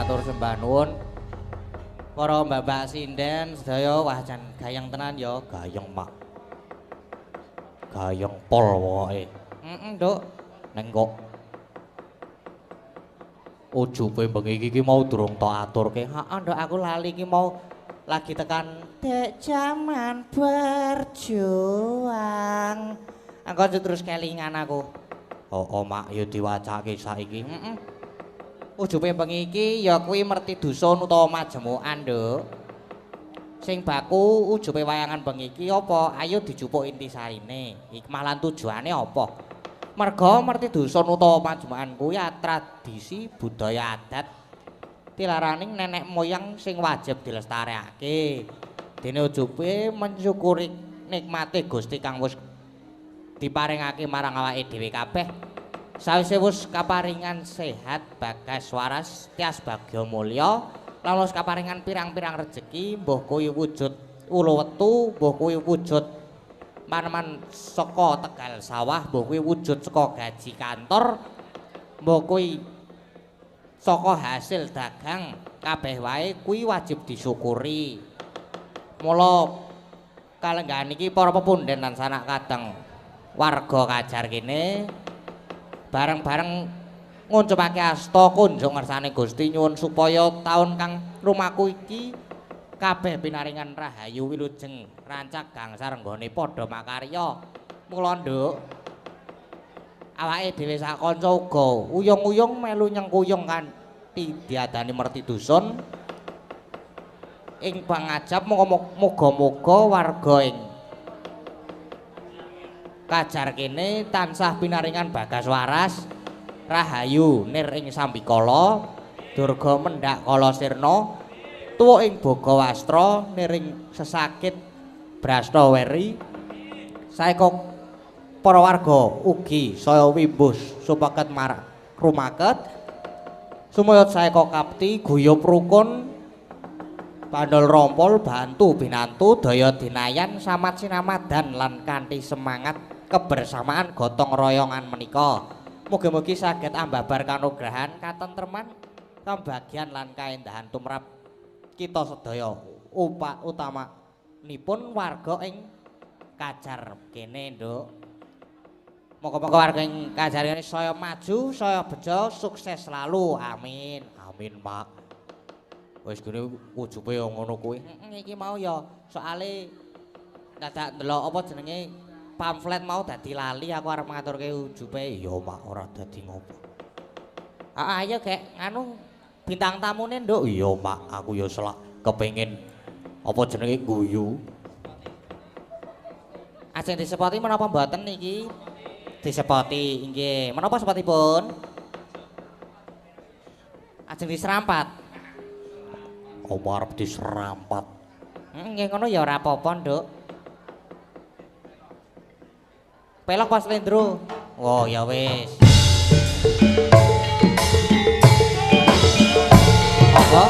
matur sembah nuwun. Para mbak-mbak sinden sedaya wah jan gayeng tenan ya, gayeng mak. Gayeng pol pokoke. Nduk. Ning kok ujube bengi iki mau durung tok aturke. Heeh, Nduk, aku lali iki mau lagi tekan dek jaman berjuang. Engko terus kelingan aku. Oh, mak ya diwacake saiki. Ujube bengi iki ya kuwi merti dusun utawa majemukan, Nduk. Sing baku ujube wayangan bengi iki apa? Ayo dijupuk intisarine. Hikmah lan tujuane apa? Merga merti dusun utawa majemukan kuwi tradisi budaya adat tilaraning nenek moyang sing wajib dilestarekake. Dene ujube mensyukuri nikmate Gusti kang wis diparingake marang awake dhewe kabeh. Sawise wis kaparingan sehat bagas waras tias bagya mulya lan wis kaparingan pirang-pirang rejeki mbuh kuwi wujud ula wetu mbuh kuwi wujud maneman saka tegal sawah mbuh kuwi wujud saka gaji kantor mbuh kuwi saka hasil dagang kabeh wae kuwi wajib disyukuri. Mula kalenggahan iki para pepundhen lan sanak kadang warga Kajar kene bareng-bareng nguncupake asta kunjung ngersane Gusti nyuwun supaya taun kang lumaku iki kabeh pinaringan rahayu wilujeng rancak gangsar nggone padha makarya. Mula Nduk awake dhewe sak kanca uga uyung-uyung melu nyengkuyung kanthi diadani merti dusun ing pangajap muga-muga warga ing Kajar kene tansah pinaringan bagas waras rahayu nir ing sambikala durga mendhak kala sirna tuwa ing boga wastra nir ing sesakit brasta weri saeka para warga ugi saya wimbus supaket rumaket sumaya saeka kapti guyub rukun bandol rompol bantu binantu daya dinayan samat sinamadan lan kanthi semangat kebersamaan gotong royongan menika mugi-mugi saged ambabar kanugrahan katentreman kambagian lan kaendahan tumrap kita sedaya utamanipun warga ing Kajar kene, Nduk. Moga-moga warga ing Kajar kene saya maju saya bejo sukses selalu amin amin mak. Wis gene ujube ya ngono kuwi. Iki mau ya soale dadak ndelok apa jenenge pamflet mau dadi lali aku arep ngaturke ujube ya mak ora dadi ngopo. Ayo gek anu bintang tamune Nduk. Iya mak aku ya selak kepengin apa jenenge guyu. Ajeng disepoti menapa mboten niki? Disepoti nggih. Menapa sepatipun? Ajeng diserampat. Apa arep diserampat? Nggih ngono ya ora apa-apa, Nduk. Pelok pas Lendro. Oh ya wis. Apa?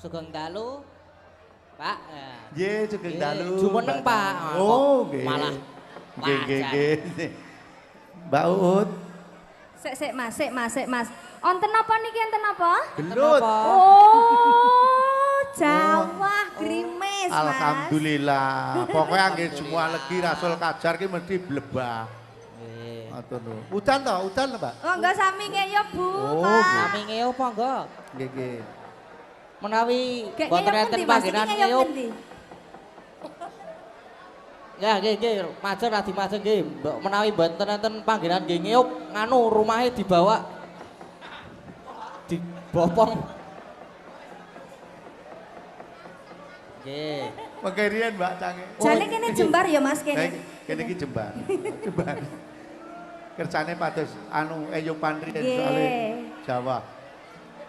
Sugeng dalu. Pak. Nggih, sugeng dalu. Jumeneng, Pak. Oh, nggih. Malah Nggih. Mbak Uut. Sik Mas. Onten apa niki enten apa? Gelut. Oh, Jawa grimis, Mas. Alhamdulillah. Pokoknya anggere semua legi Rasul Kajar ki mesti blebah. Nggih. Ngoten lho. Udan to, Mbak. Oh, enggak sami ngeyo, Bu. Oh, Pak. Sami ngeyup apa enggak? Nggih. Menawi Gek boten ngeyup enten ngendi, Mas? panggenan Iki ngeyup ngeyup. ngendi? Ya nggih, majer radi majer nggih. Menawi boten enten panggenan nggih ngeyup nganu rumahe dibawa dibopong. Nggih. Pengkirian Mbak Cange. Jane kene jembar ya, Mas kene. Kene iki jembar. Jembar. Kerjane pados anu Eyung Pandri Nggih. soalé Jawa.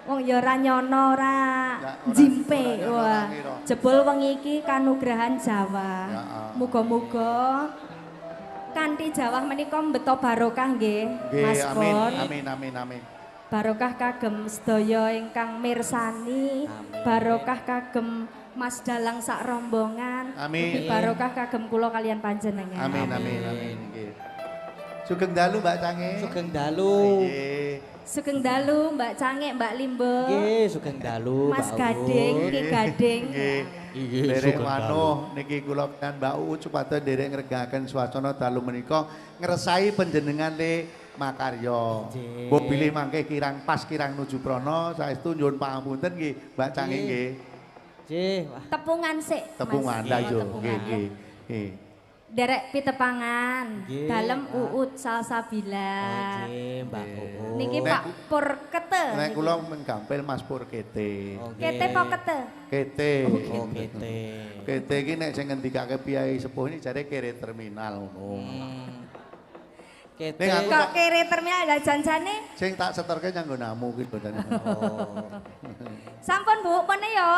Wong ya ora nyono ora Ya, ora- jimpe. ora nyono Wah. ngira. Jebul wengi iki kanugrahan Jawa. Ya. Muga-muga kanthi Jawa menika mbeta barokah nggih, Mas Pon. Amin. Barokah kagem sedaya ingkang mirsani, Amin. barokah kagem Mas Dalang sak rombongan, Amin. ugi barokah kagem kula kalian panjenengan. Amin. Nggih. Sugeng dalu Mbak Cange. Sugeng dalu. Nggih. Sugeng dalu Mbak Cange, Mbak Limbo, Nggih, sugeng dalu. Mas Mbak Gading, Uut. Ki Gading. Nggih. Nggih, Derek sugeng manuh niki kula kan Mbak Uut supados derek ngregaken swasana dalu menika ngresai panjenengan le makarya. Nggih. Mbok bilih mangke kirang pas kirang nuju prana saestu nyuwun pangapunten nggih Mbak Cange Nggih. nggih. Nggih, wah. Tepungan sik. Mas. Tepungan Oh, lah yo tepungan, ya. nggih. Derek pitepangan, Nggih, dalem Mbak. Uut Salsabila. Nggih, Mbak Uut. Niki Nek- Pak Pur Kete. Nek niki. kula menggampil Mas Pur Kete. Oke. Kete apa Kete? Kete. Oh, kete. Kete iki nek sing ngendikake Piyai Sepuh ini jare kere terminal ngono. Kete. Ning aku- Kok kere terminal lah janjane? Sing tak setorke nyanggo namu ki boten. Oh. Sampun Bu, pun yo.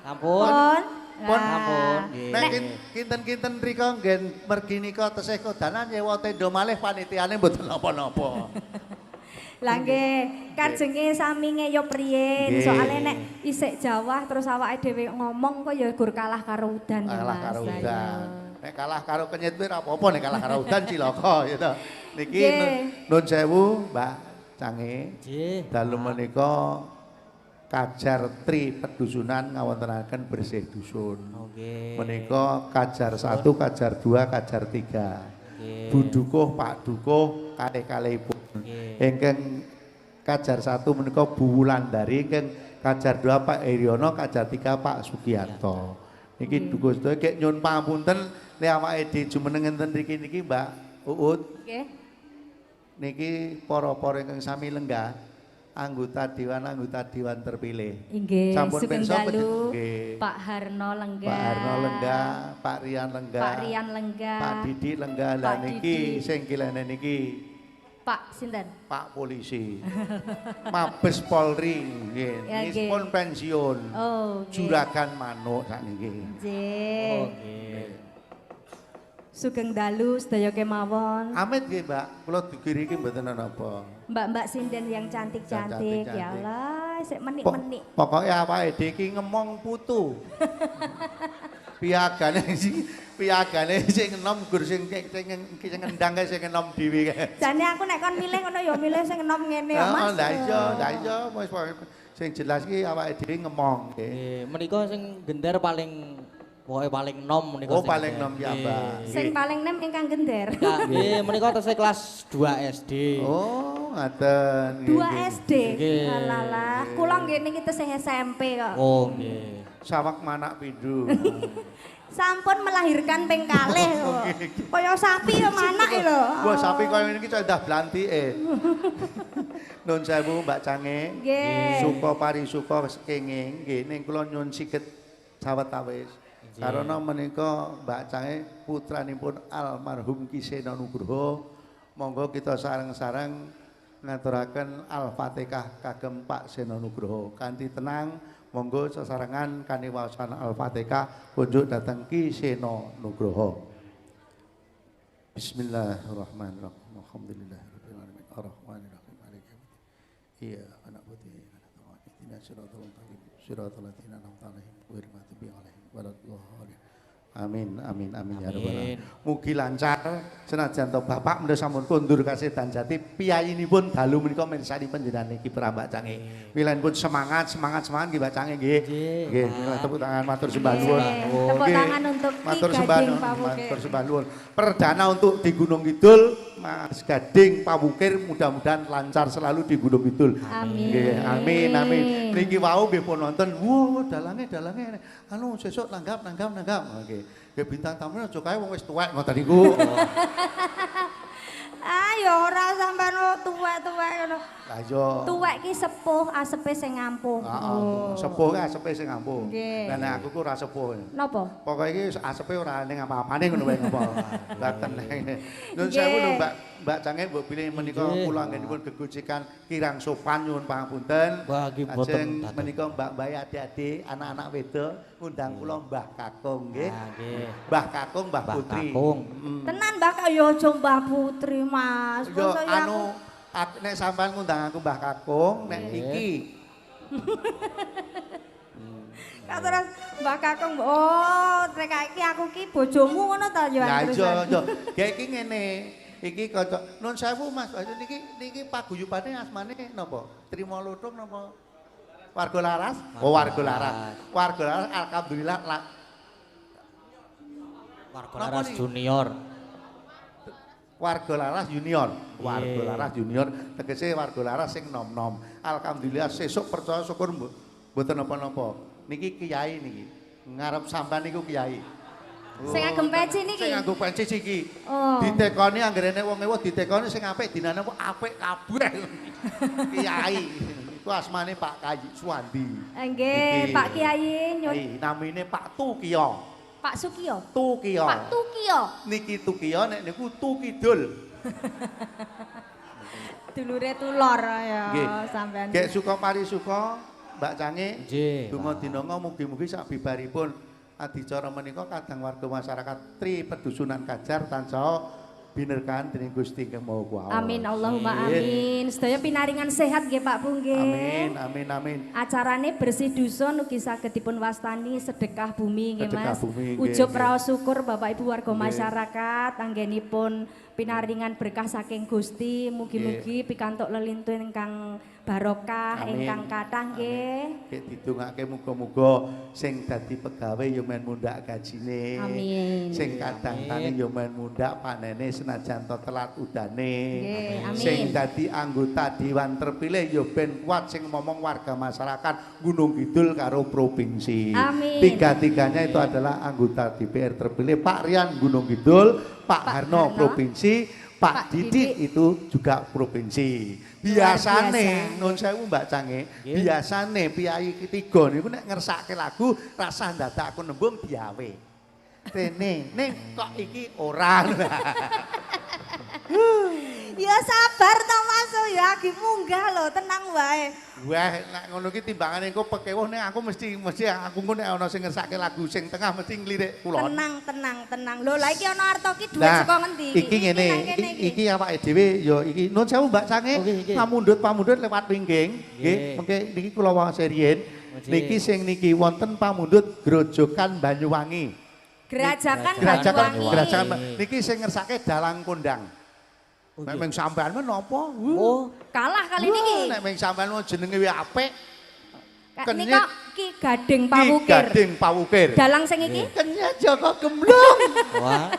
Ampun. Pun. Pun. Ampun. Nggih. Nek kinten-kinten mriko nggen mergi nika tesih kodanan nyewa tenda malih panitiane mboten napa-napa. Lah nggih, karjenge sami ngeyo priyen. Nggih. Soale nek isik Jawa terus awake dhewe ngomong kok ya gur kalah karo udan ya, Kalah Mas. karo Lah, udan. iya. Nek kalah karo kenyit ora apa-apa nek kalah karo udan cilaka ya to. Niki Nggih. nun sewu Mbak Cange. Nggih. Dalu menika Kajar Tri Pedusunan ngawontenaken bersih dusun. Oke. Menika Kajar 1, Kajar 2, Kajar 3. Nggih. Bu Dukuh, Pak Dukuh, kalih-kalihipun. Nggih. Ingkang Kajar 1 menika Bu Wulandari, ingkang Kajar 2 Pak Iryono, Kajar 3 Pak Sugiyanto. Niki dukuh sedaya kek nyuwun pangapunten nek awake dhewe jumeneng enten mriki niki Mbak Uut. Nggih. Niki para-para ingkang sami lenggah anggota dewan terpilih. Inggih, Sampun sugeng pirsa dalu. nggih. Pak Harno lenggah. Pak Harno lenggah, Pak Rian lenggah. Pak Rian lenggah. Pak Didi lenggah. Lah Pak niki Didi. sing kilene niki Pak sinten? Pak Polisi. Mabes Polri nggih. Ya, Niki nggih. pun pensiun. Oh, nggih. Juragan Manuk sakniki. Nggih. Oke. Sugeng dalu sedaya kemawon. Amit nggih, Mbak. Kula dikiri iki mboten ana apa. Mbak-mbak sinden yang cantik-cantik. Ya Cantik-cantik. Allah, sik menik-menik. Pokoke awake dhewe iki ngemong putu. Piagane sing enom gur sing ngendang kae sing enom dhewe kae. Jane aku nek kon milih ngono ya milih sing enom ngene ya, Mas. Lah iya wis sing jelas iki awake dhewe ngemong nggih. Nggih, menika sing gender paling pokoke paling nom menika Oh, paling nom ya, Nggih. Mbak. Sing paling nem ingkang gender. Nggih, menika tesih kelas 2 SD. Oh, ngaten. 2 SD. Nggih. Alalah, kula nggih niki tesih SMP kok. Oh, nggih. Sawak manak pindho. Sampun melahirkan ping kalih kok. Kaya sapi ya manak e lho. Gua sapi kaya ini kita udah blantike. Nun sewu Mbak Cange. Nggih. Suka parisuka kenging nggih ning kula nyun siget sawetawis. Karena menika Mbak Cange putranipun almarhum Ki Sena Nugroho. Monggo kita sareng-sareng ngaturaken Al-Fatihah kagem Pak Sena Nugroho. Kanthi tenang monggo sesarengan kaniwasan Al-Fatihah kunjuk dateng Ki Sena Nugroho. Bismillahirrahmanirrahim. Alhamdulillahirabbil alamin. Arrahmanirrahim. Maliki yaumiddin. Iyyaka na'budu wa iyyaka nasta'in. Ihdinas siratal mustaqim. siratal ladzina an'amta 'alaihim ghairil maghdubi 'alaihim waladdallin. Amin amin amin ya rabbal alamin. Mugi lancar senajan to Bapak menika sampun kondur kasih Danjati piyayinipun dalu menika mirsani panjenengan iki Mbak Cange. Wilanipun semangat nggih Mbak Cange nggih. Nggih, tepuk tangan matur sembah nuwun. Tepuk tangan untuk matur Ki sembah Gading nuwun, Pawukir. matur sembah nuwun. Perdana untuk di Gunung Kidul Mas Gading Pawukir mudah-mudahan lancar selalu di Gunung Kidul. Amin. Nggih, amin amin. Niki wau nggih pun nonton, wow dalange anu sesuk nanggap. Nggih. Nggih bintang tamu aja kae wong wis tuwek ngoten niku. Ya ora sampean tuwek-tuwek ngono. Lah iya. Tuwek ki sepuh, asepe sing ampuh. Heeh, sepuh ki asepe sing ampuh. Nggih. Lah nek aku ku ora sepuh. Napa? Pokoke iki asepe ora ning apa-apane ngono wae ngopo. Mboten. Nun sewu lho Mbak Cange mbok pilih menika kula anggenipun gegojkan kirang sopan nyuwun pangapunten. Wah, nggih boten. Ajeng menika Mbak-mbak adik-adik anak-anak wedok ngundang kula Mbah Kakung nggih. Nggih. Mbah Kakung, Mbah Putri. Kakung. Tenan Mbak ya aja Mbah Putri Mas. Yo Masa ya anu nek sampean ngundang aku Mbah Kakung nek iki terus Mbak Kakung, oh trek iki aku ki bojomu ngono ta ya ya terus. iya. Kayak iki ngene. Iki kocok nun sewu Mas. Niki paguyubane asmane napa? Trima Lutung napa? Warga Laras? Oh Warga Laras. Warga Laras alhamdulillah Warga Laras Junior. Warga Laras Junior. Warga Laras Junior tegese Warga Laras sing nom-nom. Alhamdulillah sesuk percaya syukur mboten napa-napa. Niki kiai niki. Ngarep sampean niku kiai. Sing ngagem peci niki. Sing nganggo peci iki. Oh. Ditekoni anggerene wong ewo ditekoni sing apik dinane apik kabeh. Kiai. Iku asmane Pak Kayi Suwandi. Nggih, Pak Kiai nyun. Namine Pak Tukiyo. Pak Sukiyo. Tukiyo. Pak Tukiyo. Niki Tukiyo nek niku Tukidul. Dulure tulor ya Nggih. sampean. Gek suka pari suka Mbak Cange. Nggih. Donga dinonga mugi-mugi sak bibaripun adicara menika kadang warga masyarakat Tri Pedusunan Kajar tansah binerkahan dening Gusti Ingkang Maha Kuwasa. Amin Allahumma amin. Sedaya pinaringan sehat nggih Pak Bu nggih. Amin. Acarane bersih dusun ugi saged dipun wastani sedekah bumi nggih Sedekah Mas. bumi, nggih, Ujug nggih. raos syukur Bapak Ibu warga Nggih. masyarakat anggenipun pinaringan berkah saking Gusti mugi-mugi pikantuk lelintun ingkang barokah Amin. ingkang kathah nggih. Nggih didongake muga-muga sing dadi pegawe ya men mundhak gajine. Amin. Sing kadang tani ya men mundhak panene senajan to telat udane. Nggih, amin. Sing dadi anggota dewan terpilih ya ben kuat sing ngomong warga masyarakat Gunung Kidul karo provinsi. Amin. Tiga-tiganya itu adalah anggota DPR terpilih. Pak Rian Gunung Kidul, Pak Harno provinsi, Pak Didik itu juga provinsi. Biasane nun sewu Mbak Cange, biasane piyai ketiga niku nek ngersake lagu rasa ndadak aku nembung diawe. Rene, ning kok iki ora. Ya sabar to Mas ya agi munggah lho tenang wae. Wah, nek ngono ki timbangane engko pekewuh ning aku mesti aku engko nek ana sing ngersake lagu sing tengah mesti nglirik kulon. Tenang. Lho lah iki ana arta ki dhuwit saka ngendi? Iki ngene, iki awake dhewe ya iki nun sewu Mbak Cange, pamundhut lewat wingking, nggih. Mengke niki kula waos riyen. Niki sing niki wonten pamundhut Grojogan Banyuwangi. Gerajakan Banyuwangi. Gerajakan niki sing ngersake Dalang Kondang. Nek meng sampean men napa? Oh, Kalah kali niki. Nek meng sampean mau jenenge wis apik. Nika Ki Gading Pawukir. Ki Gading Pawukir. Dalang sing iki? Kenya Joko Gemblung. wah.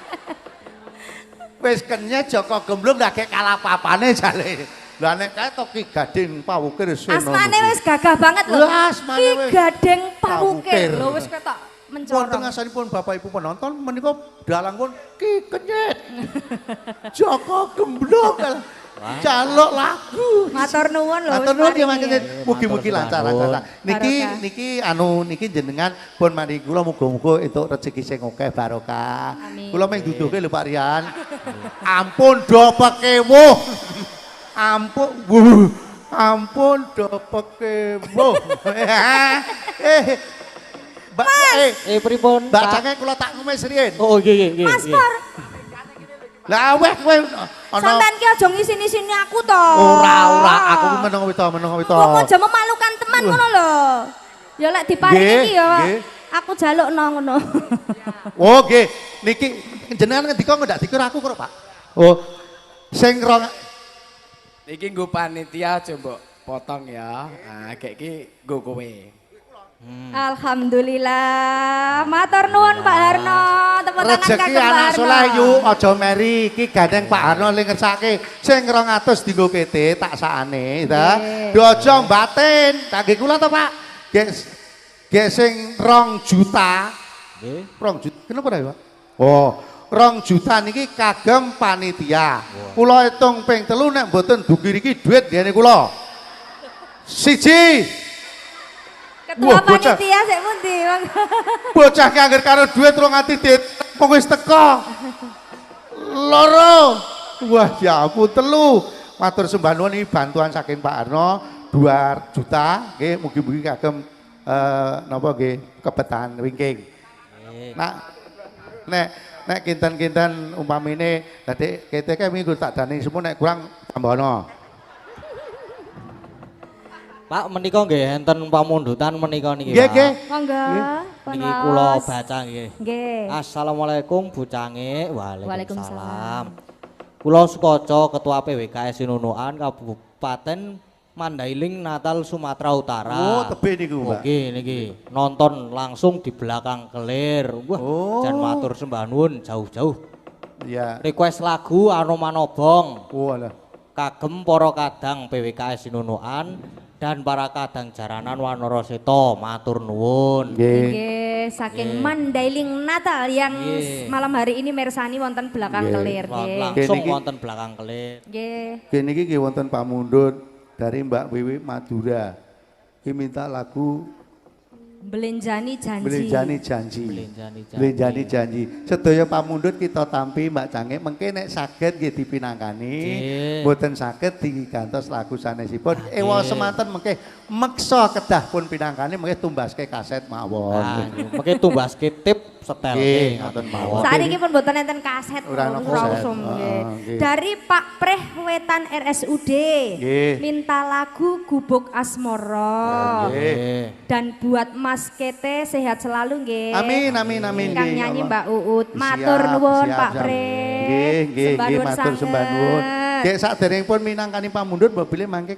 Wis kenya Joko Gemblung gak kek kalah papane jale. Lah nek kae to Ki Gading Pawukir seno. Asmane wis gagah banget lho. Lah, asmane Ki wis Gading Pawukir. Pawukir. Lho wis ketok Wonten mencorong. ngasanipun Bapak Ibu penonton menika dalang pun Ki Kenyet. Joko Gemblung. Jaluk lagu. Matur nuwun lho. Matur nuwun ya Mas paringi. Kenyet. Mugi-mugi lancar. Barokah. Niki jenengan pun mari kula muga-muga entuk rezeki sing akeh barokah. Amin. Kula meng duduhke lho Pak Rian. Ampun do pekewuh. Ampun do pekewuh. Mbak Pripun? Mbak Cange kula tak ngemis riyen. Oh, nggih. Mas Por, Lah aweh kowe ana sampean ki aja ngisini-sini aku to. ora aku meneng wito. Kok aja memalukan teman ngono lho. Ya lek diparingi Nggih, iki ya. nggih. Aku jalukno ngono. Oh nggih, niki jenengan ngendika ndak dikur aku kok, Pak. Oh, sing rong Iki nggo panitia coba potong ya. Nah, kayak iki nggo kowe. Alhamdulillah. Matur nuwun Pak Harno. Tepuk tangan rezeki kagem Pak anak Harno. soleh yu aja meri iki gandeng Pak Harno ling ngersake sing 200 dienggo PT tak sakane ta. Yo aja batin. Kangge kula to, Pak. Gek sing 2 juta. Nggih. 2 juta. Kenapa ya, Pak? Oh, 2 juta niki kagem panitia. Kula hitung ping 3 nek mboten dugi iki duit ngene kula. Siji. Ketua Wah, bocah. panitia sik pundi, Bang? Bocah ki angger karo duit rong ati dit kok wis teko. Loro. Wah, ya aku 3. Matur sembah nuwun iki bantuan saking Pak Harno 2 juta nggih mugi-mugi kagem napa nggih kebetan wingking. Nak nek kinten-kinten umpamine dadi keteke minggu tak dani semua nek kurang tambahono. Pak menika nggih enten pamundutan menika niki Nggih, Pak. nggih. Monggo. Niki kula baca nggih. Nggih. Assalamualaikum Bu Cange. Waalaikumsalam. Waalaikumsalam. Kula Sukoco Ketua PWKS Sinunukan Kabupaten Mandailing Natal Sumatera Utara. Oh, tebe niku, Mbak. Oke niki nonton langsung di belakang kelir. Wah, Oh. jan matur sembah nuwun jauh-jauh. Iya. Request lagu Anomanobong Oh, alah. kagem para kadang PWKS Sinunukan dan para kadang jaranan Wanara Seta matur nuwun. Nggih. Nggih, saking Mandailing Natal yang Nggih. malam hari ini mirsani wonten belakang Nggih. kelir nggih. Langsung Niki- wonten belakang kelir. Nggih. Kene iki nggih wonten pamundhut dari Mbak Wiwi Madura. Ki minta lagu Belenjani janji. Belenjani Janji. Belenjani Janji. Belenjani Janji. Sedaya pamundhut kita tampi Mbak Cange mengke nek saged nggih dipinangkani. Nggih. Mboten saged digantos lagu sanesipun. Nggih. Ewa semanten mengke meksa kedah pun pinangkani mengke tumbaske kaset mawon. Nah, mengke tumbaske tip setel Nggih, nggih ngoten ngoten mawon. mawon. Saat ini pun mboten enten kaset Ora ana ora kaset. usum, nggih. Nggih. Dari Pak Preh Wetan RSUD Nggih. minta lagu Gubuk Asmoro. Nggih. Dan buat Mas Kete sehat selalu nggih. Amin amin amin. Kang nggih, ya nyanyi Allah. Mbak Uut. Matur Siap, nuwun siap, Pak siap. Preh. Nggih, nggih, Sembah nggih nuwun matur sembah nuwun. sanget. Nggih saderengipun minangkani pamundhut mbok mangke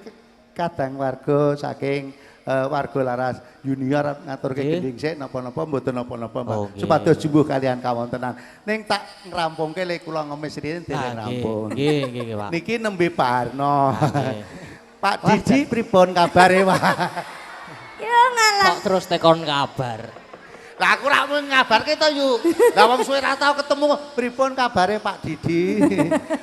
kadang warga saking warga Laras Junior ngaturke Nggih. gending sik napa-napa mboten napa-napa Mbak. Oh, nggih. Supados jumbuh kalian kawontenan. Ning tak ngrampungke le kula ngemis riyen dene Ah, nggih, rampung. nggih, nggih, Pak. Niki nembe Pak Harno. nggih. Pak Didi pripun kabare, Pak? Ya ngalah. Kok terus tekon kabar. Lah aku ra mung ngabarke to yu. Lah wong suwe ra tau ketemu pripun kabare Pak Didi.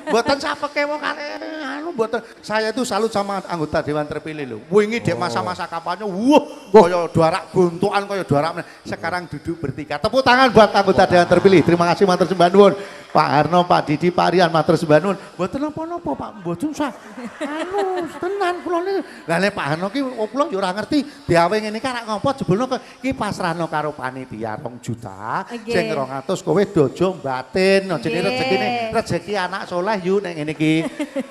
Mboten sapeke wong kali anu mboten. Saya itu salut sama anggota dewan terpilih lho. Wingi dek masa-masa kampanye wah kaya duarak guntukan kaya duarak sekarang duduk bertiga. Tepuk tangan buat anggota dewan terpilih. Terima kasih matur sembah nuwun. Pak Harno, Pak Didi, Pak Rian matur sembah nuwun. Mboten napa-napa Pak, mboten usah. Anu tenan kula niku. Lah nek Pak Harno ki kula yo ora ngerti diawe ngene iki arek ngopo jebulno ki pasrahno karo panitia 2 juta. Nggih. Sing 200 kowe dojo batin. Jenenge Nggih. rezekine rezeki anak soleh yu nek ngene iki.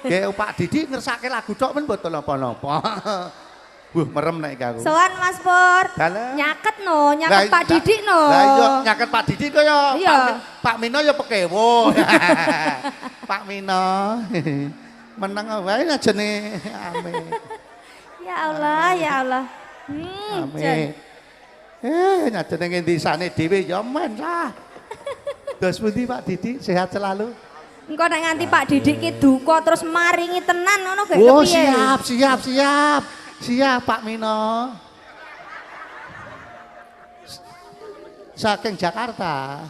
Nggih Pak Didi ngersake lagu tok men mboten napa-napa. Merem nek iki aku. Sowan Mas Pur. Dalah. Nyaket no, nyaket Pak Didik no. Lah iya nyaket Pak Didi kaya Iya. Pak Mino ya pekewo. Pak Mino. Meneng wae ajene ame. Ya Allah, ya Allah. Jan. Ame. Nyajene ngendi sane dhewe ya men lah. Dos pundi Pak Didi sehat selalu. Engko nek nganti Pak Didik ki duka terus maringi tenan ngono gak Oh kepiye? siap. Siap Pak Mino. Saking Jakarta.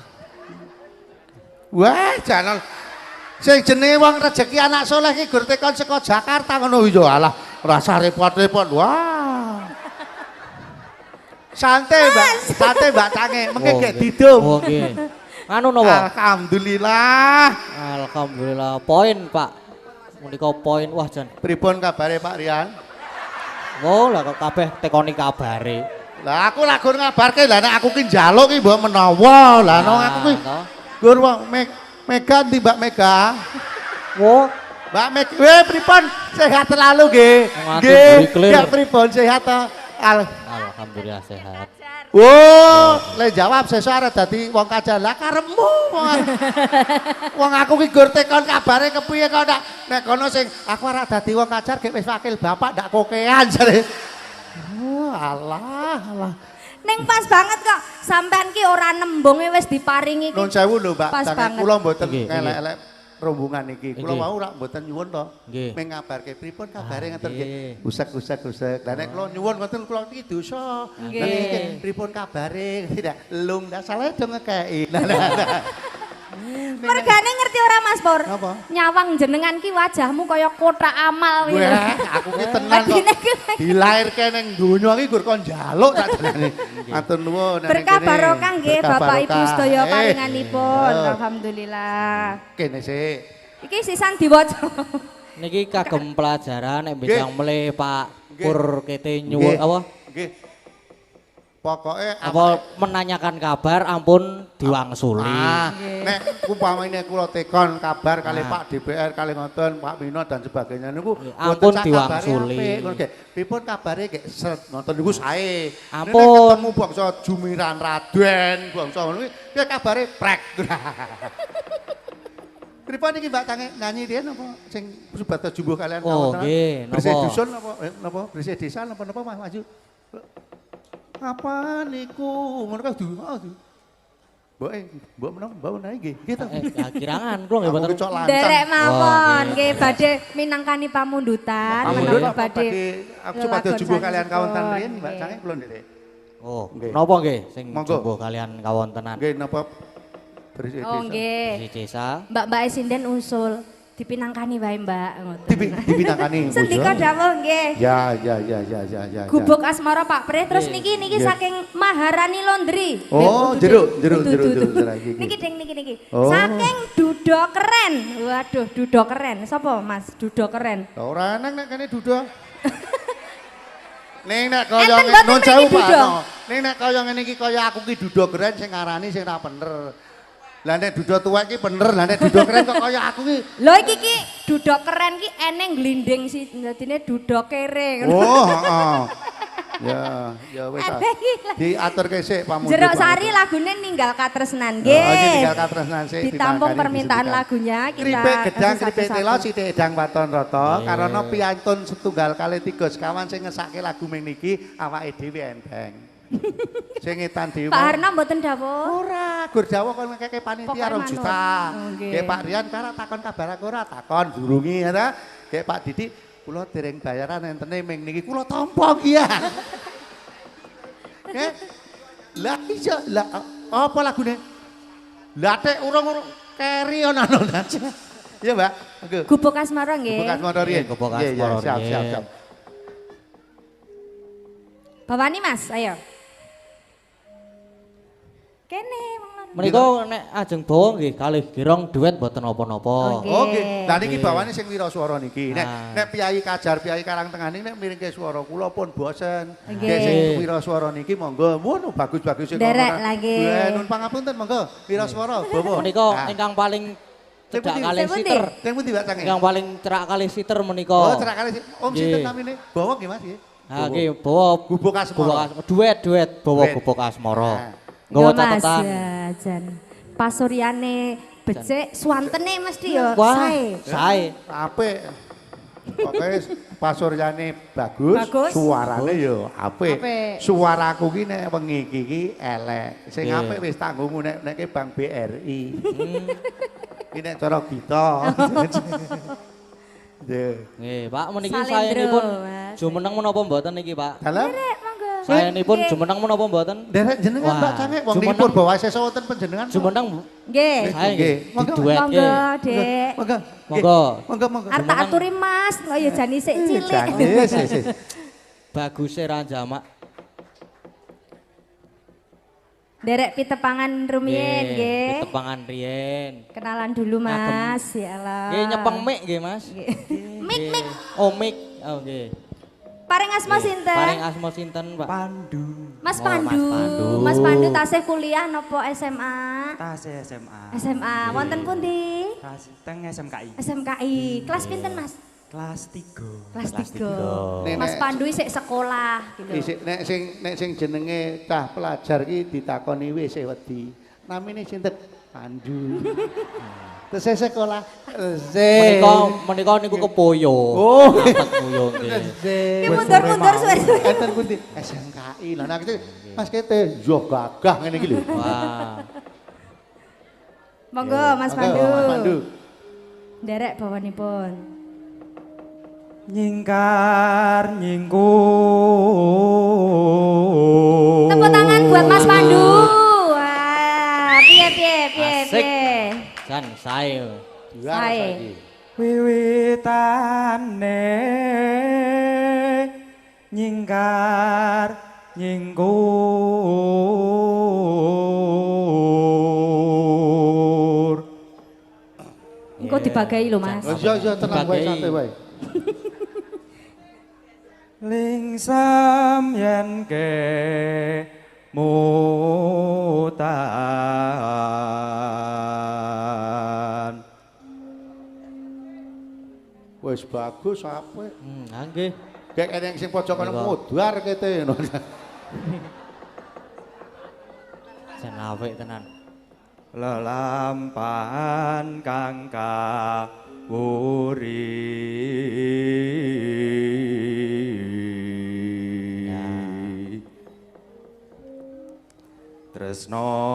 Wah, jalan. Sing jenenge wong rezeki anak soleh ki gur tekon saka Jakarta ngono yo alah, rasa repot-repot. Wah. Santai, Mbak. Santai, Mbak Cange. Mengke gek didum. Oh nggih. Anu napa? Alhamdulillah. Alhamdulillah. Poin, Pak. Menika poin. Wah, jan. Pripun kabare Pak Rian? Oh, lah kok kabeh tekoni kabare. Lah aku lak gur ngabarke lah nek aku ki njaluk ki mbok menawa. Lah nang aku ki toh. gur wong Mega ndi Mbak Mega? Wo, Mbak Mega, pripun sehat selalu nggih. Ngatur Nggih, beri clear. ya pripun sehat to? Alhamdulillah sehat. Le jawab sesuk arep dadi wong Kajar. Lah karepmu. Wong aku ki gur tekon kabare kepiye kok nek kono sing aku arep dadi wong Kajar gek wis wakil bapak ndak kokean jare. Oh, alah. Ning pas banget kok. Sampean ki ora nembunge wis diparingi ki. Nun sewu lho, Mbak. Pas Jangan banget. kula mboten Nggih, ngelek-elek rombongan iki. Kula Nggih. mau ora mboten nyuwun to. Nggih. Ming ngabarke pripun kabare ngeten nggih. nggih. Usek. Lah nek kula nyuwun ngoten kula iki dosa. Nggih. Lah iki pripun kabare? Tidak lung ndak salah do ngekeki. Nah. Mergane ngerti ora Mas Pur? Apa? Nyawang jenengan ki wajahmu kaya kotak amal gitu. Wah, aku ki tenan kok. Adine ki- Dilairke ning donya iki gur kon njaluk tak jenenge. Matur nuwun. nek Berkah kene. barokah nggih Berkah Bapak Ibu barokah. sedaya Eh, paringanipun. iya. Alhamdulillah. Kene sik. Iki sisan diwaca. Niki kagem pelajaran nek bisa mulai Pak Nggih. Pur kete nyuwun Nggih. apa? Nggih. Pokoke Apa menanyakan kabar ampun diwangsuli. Nek umpamane kula tekon kabar kali Pak DPR kali ngoten Pak Mino dan sebagainya niku Ampun sak kabare diwangsuli. apik, ngono nggih. Pripun kabare nggih sret ngoten niku sae. Ampun. Nek ketemu bangsa Jumiran Raden bangsa ngono kuwi piye kabare prek. Pripun iki Mbak Tange nyanyi riyen apa sing Subata Jumbo kalian Oh, kawan-kawan? nggih, Bersih napa? dusun apa napa bersih desa napa Mas maju. Apa niku ngono kan mbok menang nggih gitu. Kirangan kula nggih boten. Derek Wah, mawon nggih. nggih badhe minangkani pamundutan Pamundhut menawi apa badhe aku Subata Jumbo kalian kawan-kawan riyen Mbak Nggih. Tange kula nderek. Oh, Nggih. napa nggih sing Monggo. jumbo kalian kawontenan. Nggih napa bersih Oh desa. nggih. Di desa. Mbak-mbak sinden usul dipinangkani wae Mbak ngoten. Dipinangkani. Sendika dawuh nggih. Ya. Gubuk asmara Pak Pre terus niki Nggih. saking Maharani Laundry. Oh, Nggih, jeruk dudu. lagi. Niki ding niki. Oh. Saking Dudo Keren. Waduh, Dudo Keren. Sapa Mas? Dudo Keren. Lah ora enak nek kene duda. Ning nek kaya Enten mboten nun mriki jauh duda? Pak. Ning nek kaya ngene iki kaya aku ki duda keren sing ngarani sing ra bener. Lah nek duda tuwek ki bener, lah nek duda keren kok kaya aku ki. Lho iki ki Dudo Keren ki eneng glinding si dadine Dudo Kere. Oh, heeh. Ya wis. Eneng iki lah. Diaturke sik pamundhut. Jeruk Sari lagune ninggal katresnan nggih. Oh, iki tinggal katresnan sik. Ditampung dipangkani, permintaan disebutkan. lagunya kita. Kripik gedang, kasih kripik satu-satu. tela, sithik edang waton rata. Nggih. Karena piantun setunggal kali tiga sekawan sing ngesake lagu ming niki awake dhewe enteng. Sing ngetan dhewe. Pak Harno mboten dawuh. Ora, gur Jawa kon ngekeke panitia Pokoknya 2 juta. manut. Nggih. Nggih Pak Rian karo takon kabar aku ora takon durungi ya ta. Nggih Pak Didi kula dereng bayaran entene ming niki kula tampa iki ya. Nggih. Lah iya lah apa lagune? Lah tek urung keri ana aja. Iya Mbak. Oke. Gubuk asmara nggih. Bekas motor riyen. Gubuk Iya, iya, asmara siap, riyen. siap, siap. Bawani Mas, ayo. Kene Mang Lon. Menika nek ajeng bawa nggih kalih girong duet mboten napa-napa. Oke. Oke. Lah niki Nggih. bawane sing wiraswara niki. Nek Ah. nek piyai Kajar, piyai Karangtengah nek miringke swara kula pun bosen. Nggih. Nek sing wiraswara niki monggo. Mun bagus-bagus sing Derek ngomong. lagi. Nun pangapunten monggo wiraswara bawa. Menika Ah. ingkang paling Sing cedak pundi? kalih Sing pundi? siter. Sing pundi Mbak Cange? Ingkang paling cerak kalih siter menika. Oh, cerak kali sih. Om Nggih. sinten namine? Bawa nggih Mas nggih. Ha nggih bawa Gubuk asmara. duet bawa Duet. gubuk asmara. Nah. Nggawa Yo, Mas, catatan. ya, jan. Pasuryane becik suwantene mesti yo Wah, sae. sae. Apik. Pokoke pasuryane bagus, Bagus. suarane yo apik. Apik. Suaraku ki nek wengi iki elek. Sing Nggih. apik wis tanggungmu nek Bank BRI. Iki nek cara kita. Nggih. Nggih, Pak meniki Salendro, saenipun Mas. jumeneng menapa mboten niki, Pak? Dalam Rek, monggo. Saenipun Nggih. jumeneng menapa mboten? derek jenengan Wah, Mbak Cange wong niki jumeneng. pun bawa sesa wonten panjenengan. Jumeneng Nggih. sae Nggih. nggih Monggo. diduetke. Monggo, Dek. Monggo. Monggo. Monggo monggo. Arep tak aturi Mas, kok ya jani sik cilik. Yes. Baguse ra jamak. Derek pitepangan rumiyin nggih. Tepangan riyen. Kenalan dulu Mas, ya Allah. Nggih nyepeng mik nggih, Mas. Mik mik. Oh, mik. Oh, nggih. Paring asma sinten? Paring asma sinten, Pak? Pandu, Mas Oh, Pandu. Mas Pandu. Mas Pandu tasih kuliah nopo SMA? tasih SMA. SMA. Wonten pundi? Tas teng SMKI. SMKI. Kelas pinten Mas? Kelas 3. Kelas Kelas 3. tiga. Mas Nek- Pandu isik sekolah gitu. Isik nek sing jenenge cah pelajar ki ditakoni wis wedi. Namine sinten? Pandu. Terus saya sekolah. Menika niku kepoyo. Oh. Dapat nguyo nggih. Ki mundur-mundur suwe-suwe. Enten pundi? SMKI. Lah nek Mas kete yo gagah ngene iki lho. Wah. Monggo Mas Monggo, Pandu. Mas Pandu. Nderek bawanipun. Nyingkar nyingkur. Tepuk tangan buat Mas Pandu. Wah, piye. Asik. Jan sae. Juara Sae. saiki. Wiwitane nyingkar nyingkur. Engko dibagai lho Mas. Oh iya tenang wae Dibagai. santai wae. Lingsam yen ke mutan. Wis bagus apik. Nggih. Kayak ada yang sing pojokan Monggo. mudar kete. Jan apik tenan. Lelampahan kang kawuri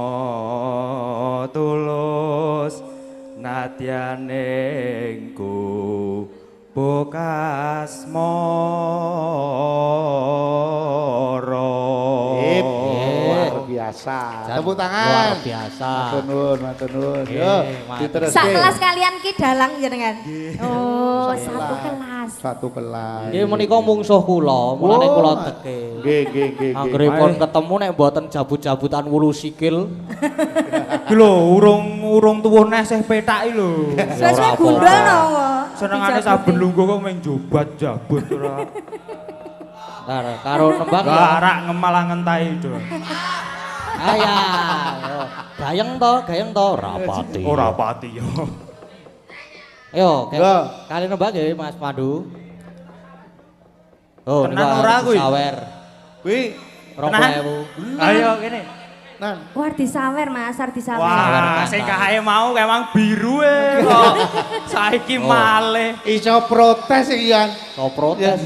tresno tulus nadyanengku bekas moro Sip, luar biasa. Jan, Tepuk tangan. luar biasa. Matur nuwun. Nggih, Yo, matur. diteruske. Sak kelas kalian ki dalang jenengan. Oh, Satu satu kelas. kelas. Satu kelas. Nggih menika mungsuh kula, mulane Oh, kula Mas. teke. Nggih. Anggeripun ketemu nek mboten jabut-jabutan wulu sikil. Iki lho urung tuwuh neh sih petaki lho. Suwe-suwe Ora gundul apa-apa. no. Senengane saben lungguh kok meng jobat jabut ora. Karo nembang ya. Garak ngemalah ngentahi do. Aya. Gayeng to, rapati. Ora pati yo. Ayo, Yo. kali nembang nggih Mas Pandu. Oh, Tenan ora kuwi? Sawer. Kuwi 20.000. Ayo kene. nan Wah, disawer Mas, arep disawer. Wah, sing kae mau emang biru kok. Saiki Oh. malih. iso protes iki Yan. So protes.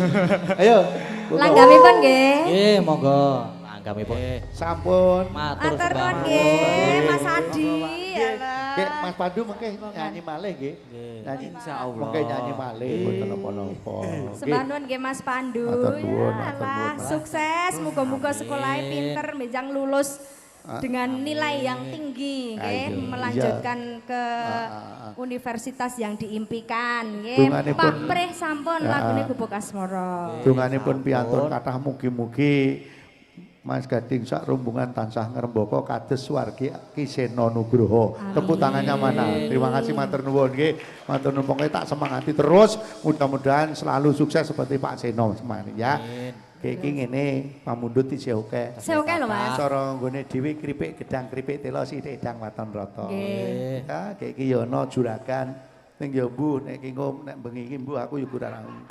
Ayo. Langgamipun nggih. Nggih, monggo. Langgamipun. Sampun. Matur Matur nuwun sembah. nggih, Mas Adi. Nggih, Mas Pandu mengke nyanyi malih nggih. Nyanyi insyaallah. Mengke nyanyi malih mboten napa-napa. Sembah nuwun nggih Mas Pandu. Matur nuwun, Ya matur Allah, nuwun. sukses, muga-muga sekolahnya pinter, benjang lulus dengan nilai yang tinggi, nggih, Ayo, melanjutkan ke universitas yang diimpikan, nggih. Dunganipun- Pak Preh sampun lagune Gubuk Asmara. Dunganipun piantun kathah mugi-mugi Mas Gading sak rombongan tansah ngrembaka kados swargi Kisena Nugroho. Tepuk tangannya mana? Terima kasih matur nuwun nggih. Matur nuwun pokoke tak semangati terus. Mudah-mudahan selalu sukses seperti Pak Seno semane ya. Kayak iki ngene pamundhut isih oke. Seoke lho Mas. Cara nggone dhewe kripik gedang kripik telo sithik edang waton rata. Nggih. Ya, kayak iki ya ana juragan ning ya mbuh nek iki ngom nek bengi iki mbuh aku ya kurang.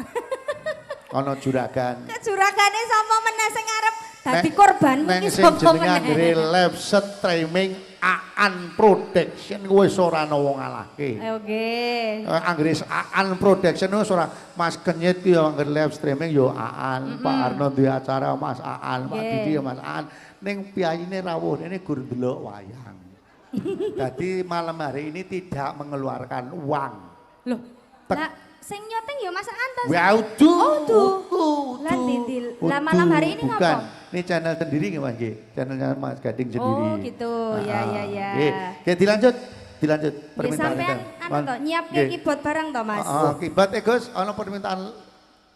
Ana juragan. Kecuragane sapa meneh sing arep dadi korban Neng iki sing sapa jenenge meneh? anggere live streaming Aan Production wis ora ana wong ngalahke. Oke. Anggere Aan Production wis ora Mas Kenyit ki ya anggere live streaming ya Aan, Pak Arno duwe acara Mas Aan, Pak Nggih. Didi ya Mas Aan. Ning piyayine rawuh ini gur ndelok wayang. Jadi malam hari ini tidak mengeluarkan uang. Loh, lah sing nyoteng ya Mas Antas. Waduh. Oh, tuh. Lah titil. Lah malam hari ini Bukan. ngapa? Ini channel sendiri nggih Mas nggih. Channelnya Mas Gading sendiri. Oh, gitu. Ya, ya, ya. Nggih. Oke, dilanjut. Dilanjut Nggih permintaan. sampean anu to nyiapke Nggih. keyboard barang to Mas. Kibat Gus ana permintaan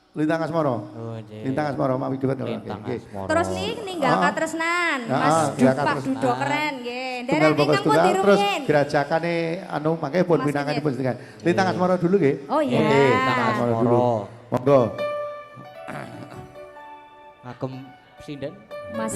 Lintang Asmara. Oh, nggih. Lintang Asmara mawi kibat. Lintang Nggih. Asmara. Terus nih ninggal katresnan. Ah, Mas ninggal Pak katresnan. Dudo keren nggih. Tunggal Derek bagus ingkang pun tunggal terus dirumiyin. gerajakane anu mangke pun Mas pinanganipun Kenyit. sedingan. Lintang Asmara dulu nggih. Oh, iya. Nggih, Lintang Asmara dulu. Monggo. Ngagem sinden. Mas